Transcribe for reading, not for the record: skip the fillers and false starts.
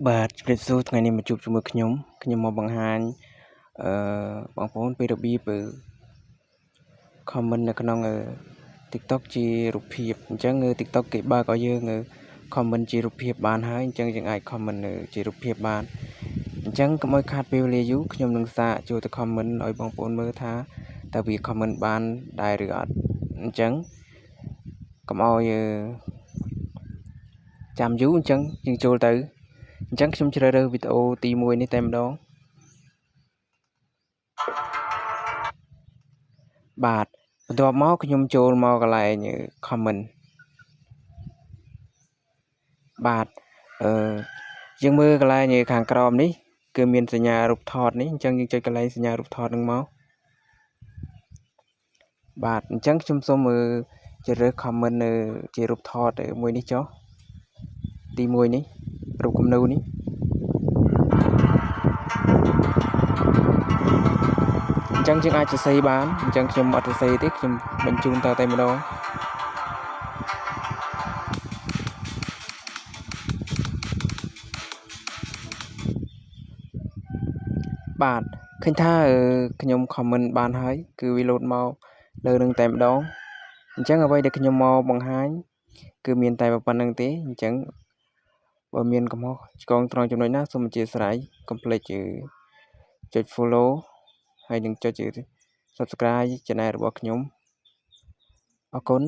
បាទជំរាបសួរថ្ងៃនេះមកជួបជាមួយខ្ញុំមកបង្ហាញបងប្អូនពីរបៀបcomment នៅក្នុង TikTok ជារូបភាពអញ្ចឹងTikTok គេបើកឲ្យយើងcomment ជារូបភាពបានហើយអញ្ចឹងយើងអាច comment ជារូបភាពបានអញ្ចឹងកុំឲ្យខាតពេលវេលាយូរខ្ញុំនឹងសាកចូលទៅ comment ឲ្យបងប្អូនមើលថាតើវា comment បានដែរឬអត់អញ្ចឹងកុំឲ្យចាំយូរអញ្ចឹងយើងចូលទៅអញ្ចឹងខ្ញុំជ្រើសរើសវីដេអូទី1នេះតែម្ដងបាទបន្ទាប់មកខ្ញុំចូលមកកន្លែង comment បាទយើងមើលកន្លែងខាងក្រោមនេះគឺមានសញ្ញារូបថតនេះអញ្ចឹងយើងចុចកន្លែងសញ្ញារូបថតនឹងមកបាទអញ្ចឹងខ្ញុំសូមជ្រើសរើស comment ជារូបថតមួយនេះចុះទី1នេះរូបគំនូរនេះអញ្ចឹងយើងអាចសរសេរបានអញ្ចឹងខ្ញុំអត់សរសេរទេខ្ញុំបញ្ជូនតតែម្ដងបាទឃើញថាខ្ញុំ comment បានហើយគឺវា load មកលើនឹងតែម្ដងអញ្ចឹងអ្វីដែលខ្ញុំមកបង្ហាញគឺមានតែប៉ុណ្្នឹងទេអញ្ចឹងបើមានកំហុសឆ្គងត្រង់ចំណុចណាសូមអធិស្ឋានកុំភ្លេចចុច follow ហើយនឹងចុច subscribe channel របស់ខ្ញុំអរគុណ